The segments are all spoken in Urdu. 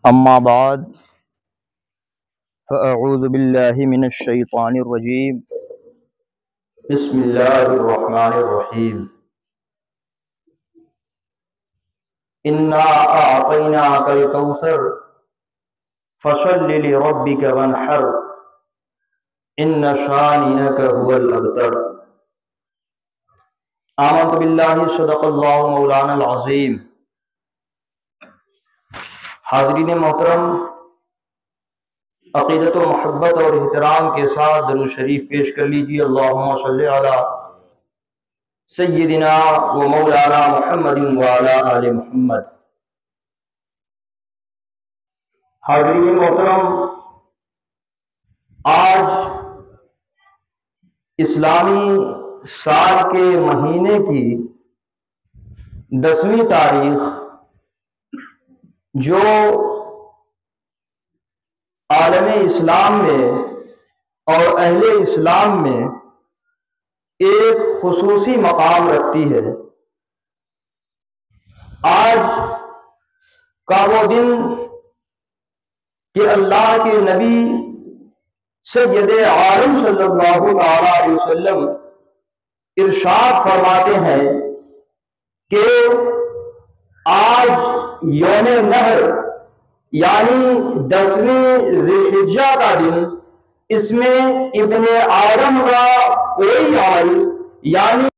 اما بعد فاعوذ باللہ من الشیطان الرجیم بسم اللہ الرحمن الرحیم انا اعطیناک الکوثر فصل لربک وانحر ان شانئک هو الابتر۔ آمنت باللہ صدق اللہ مولانا العظیم۔ حاضرین محترم، عقیدت و محبت اور احترام کے ساتھ درود شریف پیش کر لیجیے۔ اللہم صلی علی سیدنا و مولانا محمد وعلی آل محمد۔ حاضرین محترم، آج اسلامی سال کے مہینے کی 10ویں تاریخ، جو عالم اسلام میں اور اہل اسلام میں ایک خصوصی مقام رکھتی ہے۔ آج کا وہ دن کہ اللہ کے نبی سید عالم صلی اللہ علیہ وسلم ارشاد فرماتے ہیں کہ آج یوم نحر یعنی 10ویں ذی الحجہ کا دن، اس میں ابن آدم کا کوئی عمل یعنی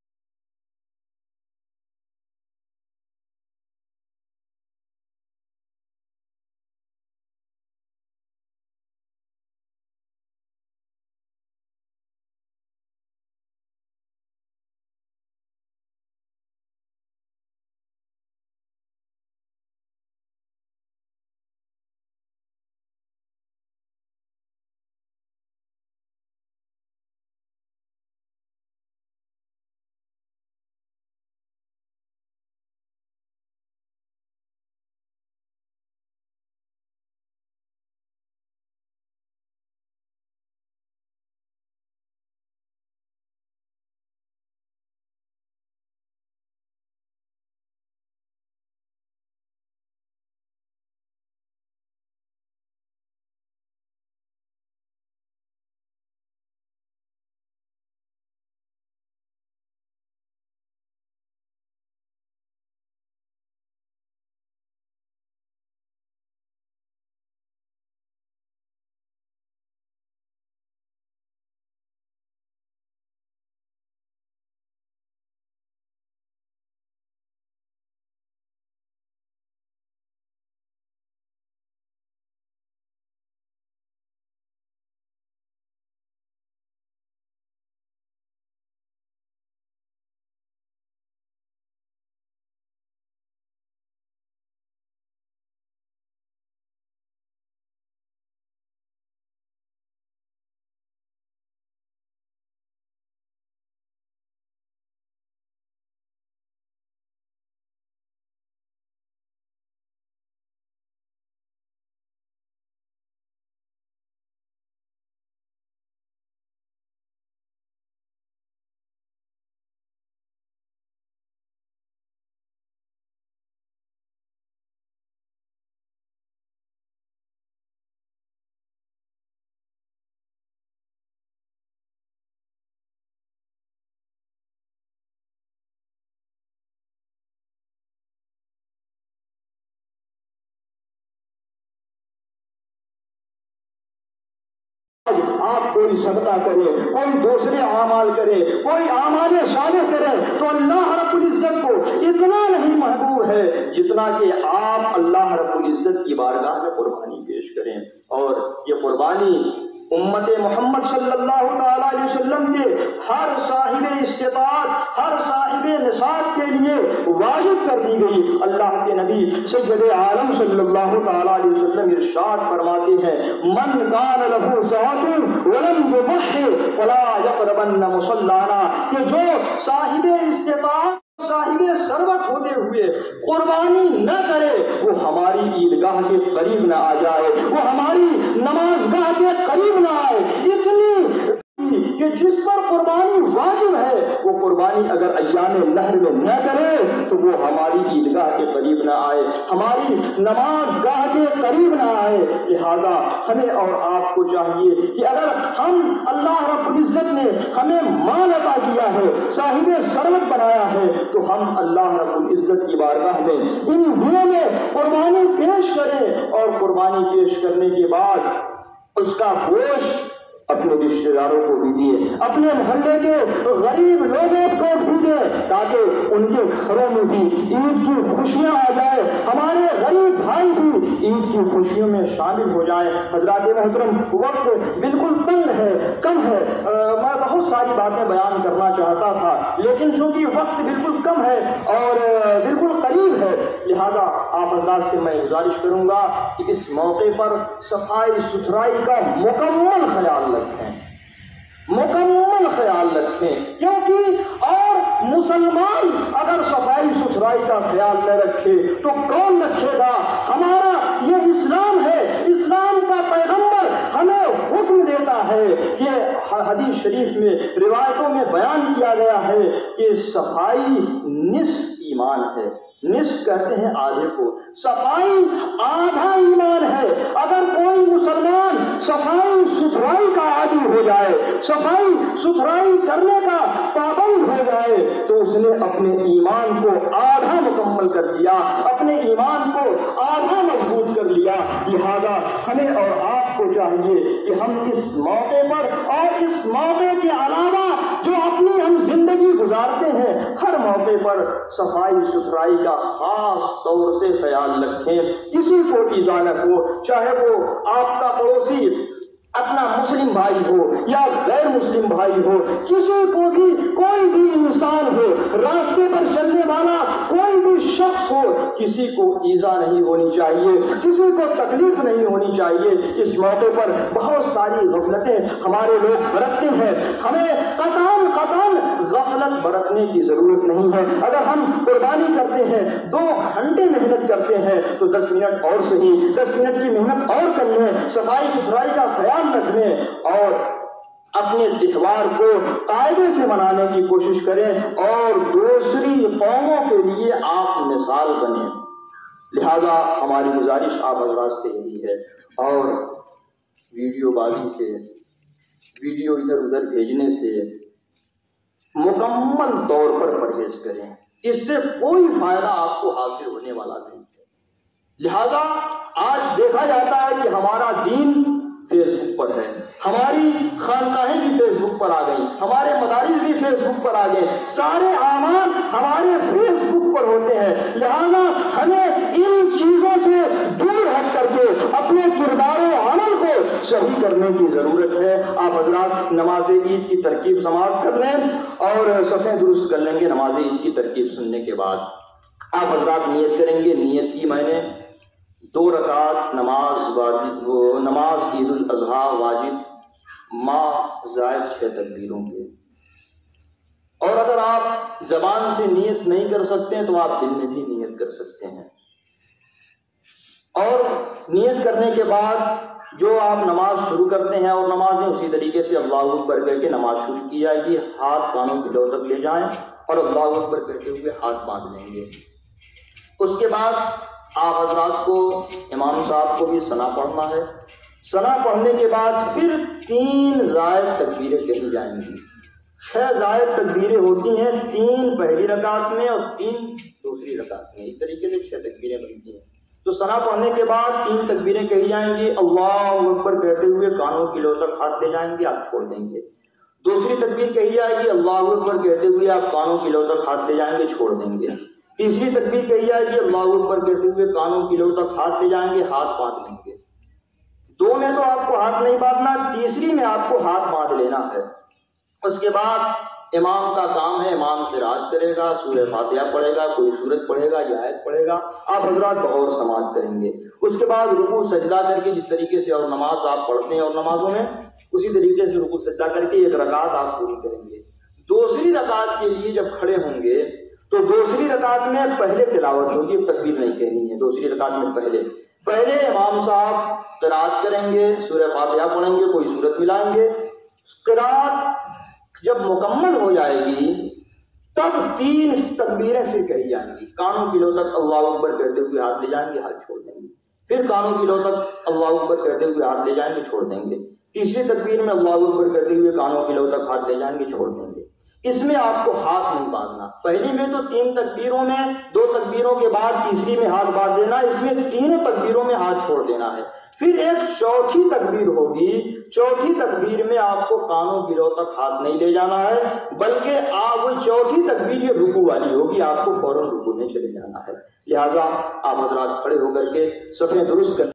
آپ کوئی صدقہ کرے، کوئی دوسرے اعمال کرے، کوئی اعمال صالح کرے تو اللہ رب العزت کو اتنا نہیں محبوب ہے جتنا کہ آپ اللہ رب العزت کی بارگاہ میں قربانی پیش کریں۔ اور یہ قربانی امت محمد صلی اللہ تعالی علیہ وسلم کے ہر صاحب استطاعت، ہر صاحب نصاب کے لیے واجب کر دی گئی۔ اللہ کے نبی سید عالم صلی اللہ تعالی علیہ وسلم ارشاد فرماتے ہیں، من کان لہ سعۃ ولم یضحی فلا یقربن مصلانا، کہ جو صاحب استطاعت، صاحب ثروت ہوتے ہوئے قربانی نہ کرے وہ ہماری عیدگاہ کے قریب نہ آ جائے، وہ ہماری نماز گاہ کے قریب نہ آئے۔ اتنی کہ جس پر قربانی واجب ہے وہ قربانی اگر ایام نحر میں نہ کرے تو وہ ہماری عیدگاہ کے قریب نہ آئے، ہماری نماز گاہ کے قریب نہ آئے۔ لہذا ہمیں اور آپ کو چاہیے کہ اگر ہم اللہ رب العزت نے ہمیں مال عطا کیا ہے، صاحب ثروت بنایا ہے، تو ہم اللہ رب العزت کی بارگاہ میں ان دنوں میں قربانی پیش کریں، اور قربانی پیش کرنے کے بعد اس کا گوشت اپنے رشتے داروں کو بھی دیے، اپنے محلے کے غریب لوگوں کو بھی دے، تاکہ ان کے گھروں میں بھی عید کی خوشیاں آ جائے، ہمارے غریب بھائی بھی عید کی خوشیوں میں شامل ہو جائیں۔ حضرات محترم، وقت بالکل تنگ ہے، کم ہے، میں بہت ساری باتیں بیان کرنا چاہتا تھا، لیکن چونکہ وقت بالکل کم ہے اور بالکل قریب ہے، لہذا آپ حضرات سے میں گزارش کروں گا کہ اس موقع پر صفائی ستھرائی کا مکمل خیال رکھیں، مکمل خیال رکھیں، کیونکہ اور مسلمان اگر صفائی ستھرائی کا خیال نہ رکھے تو کون رکھے گا؟ ہمارا یہ اسلام ہے، اسلام کا پیغمبر ہمیں حکم دیتا ہے کہ حدیث شریف میں روایتوں میں بیان کیا گیا ہے کہ صفائی نصف ایمان ہے، نصف کہتے ہیں آدھے کو، صفائی آدھا ایمان ہے۔ اگر کوئی مسلمان صفائی ستھرائی کا عادی ہو جائے، صفائی ستھرائی کرنے کا پابند ہو جائے، تو اس نے اپنے ایمان کو آدھا مکمل کر دیا، اپنے ایمان کو آدھا مضبوط کر لیا۔ لہذا ہمیں اور آپ کو چاہیے کہ ہم اس موقع پر اور اس موقع کے علاوہ جو اپنی ہم زندگی گزارتے ہیں، ہر موقع پر صفائی ستھرائی کا خاص طور سے خیال رکھیں، کسی کو ایذا نہ ہو، چاہے وہ آپ کا پڑوسی اپنا مسلم بھائی ہو یا غیر مسلم بھائی ہو، کسی کو بھی، کوئی بھی انسان ہو، راستے پر چلنے والا کوئی بھی شخص ہو، کسی کو ایذا نہیں ہونی چاہیے، کسی کو تکلیف نہیں ہونی چاہیے۔ اس موقع پر بہت ساری غفلتیں ہمارے لوگ برتتے ہیں، ہمیں قطعاً غفلت برتنے کی ضرورت نہیں ہے۔ اگر ہم قربانی کرتے ہیں، 2 گھنٹے محنت کرتے ہیں، تو 10 منٹ اور صحیح، 10 منٹ کی محنت اور کر لیں، صفائی ستھرائی کا خیال رکھنے اور اپنے تہوار کو قاعدے سے منانے کی کوشش کریں، اور دوسری قوموں کے لیے آپ مثال بنیں۔ لہذا ہماری گزارش آپ حضرات سے یہی ہے، اور ویڈیو بازی سے، ویڈیو ادھر ادھر بھیجنے سے مکمل طور پر پرہیز کریں، اس سے کوئی فائدہ آپ کو حاصل ہونے والا نہیں ہے۔ لہذا آج دیکھا جاتا ہے کہ ہمارا دین فیس بک پر ہے، ہماری خانقاہیں بھی فیس بک پر آ گئی، ہمارے مدارس بھی فیس بک پر آ گئے، سارے اعمال ہمارے فیس بک پر ہوتے ہیں۔ لہذا ہمیں ان چیزوں سے دور ہٹ کر کے اپنے کردار و عمل کو صحیح کرنے کی ضرورت ہے۔ آپ حضرات نماز عید کی ترکیب سماعت کر لیں اور صفیں درست کر لیں گے۔ نماز عید کی ترکیب سننے کے بعد آپ حضرات نیت کریں گے۔ نیت کی میں نے 2 رکعت نماز عید الاضحیٰ واجب ماہ زائد 6 تکبیروں کے، اور اگر آپ زبان سے نیت نہیں کر سکتے ہیں تو آپ دل میں بھی نیت کر سکتے ہیں۔ اور نیت کرنے کے بعد جو آپ نماز شروع کرتے ہیں، اور نمازیں اسی طریقے سے اللہ اکبر کر کے نماز شروع کی جائے گی، ہاتھ کانوں کی لو تک لے جائیں اور اللہ اکبر کہتے ہوئے ہاتھ باندھ لیں گے۔ اس کے بعد آپ حضرات کو، امام صاحب کو بھی ثنا پڑھنا ہے۔ ثنا پڑھنے کے بعد پھر 3 زائد تکبیریں کہی جائیں گی۔ 6 زائد تکبیریں ہوتی ہیں، 3 پہلی رکعت میں اور 3 دوسری رکعت میں، اس طریقے سے 6 تکبیریں بنتی ہیں۔ تو ثنا پڑھنے کے بعد 3 تکبیریں کہی جائیں گی، اللہ اکبر کہتے ہوئے کانوں کی لو تک ہاتھ لے جائیں گے، آپ چھوڑ دیں گے۔ دوسری تکبیر کہی جائے گی، اللہ اکبر کہتے ہوئے آپ کانوں کی لو تک ہاتھ لے جائیں گے، چھوڑ دیں گے۔ تیسری تکبیر کہی جائے گی، اللہ اکبر کہتے ہوئے کانوں کی لو تک ہاتھ لے جائیں گے، ہاتھ باندھ لیں گے۔ 2 میں تو آپ کو ہاتھ نہیں باندھنا، تیسری میں آپ کو ہاتھ باندھ لینا ہے۔ اس کے بعد امام کا کام ہے، امام قرات کرے گا، سورہ فاتحہ پڑھے گا، کوئی سورت پڑھے گا یا آیت پڑھے گا، آپ حضرات بغور سماعت کریں گے۔ اس کے بعد رکوع سجدہ کر کے، جس طریقے سے اور نماز آپ پڑھتے ہیں اور نمازوں میں، اسی طریقے سے رکوع سجدہ کر کے 1 رکعت آپ پوری کریں گے۔ دوسری رکعت کے لیے جب کھڑے ہوں گے تو دوسری رکعت میں پہلے تلاوت ہوگی، تکبیر نہیں کہنی ہے۔ دوسری رکعت میں پہلے امام صاحب قرات کریں گے، سورہ فاتحہ پڑھیں گے، کوئی سورت ملائیں گے۔ قرات جب مکمل ہو جائے گی تب 3 تکبیریں پھر کہی جائیں گی. کانوں کی لو تک اللہ اکبر کہتے ہوئے ہاتھ لے جائیں گے, ہاتھ چھوڑ دیں گے. پھر کانوں کی لو تک اللہ اکبر کہتے ہوئے ہاتھ لے جائیں گے, چھوڑ دیں گے. تیسری تکبیر میں اللہ اکبر کہتے ہوئے کانوں کی لو تک ہاتھ لے جائیں گے, چھوڑ دیں گے. اس میں آپ کو ہاتھ نہیں باندھنا. پہلی میں تو 3 تکبیروں میں 2 تکبیروں کے بعد تیسری میں ہاتھ باندھ دینا, اس میں 3 تکبیروں میں ہاتھ چھوڑ دینا ہے. پھر ایک چوتھی تکبیر ہوگی, چوتھی تکبیر میں آپ کو کانوں کی لو تک ہاتھ نہیں لے جانا ہے, بلکہ آپ وہ چوتھی تکبیر یہ رکوع والی ہوگی, آپ کو فوراً رکوع میں چلے جانا ہے. لہٰذا آپ حضرات کھڑے ہو کر کے صفیں درست کر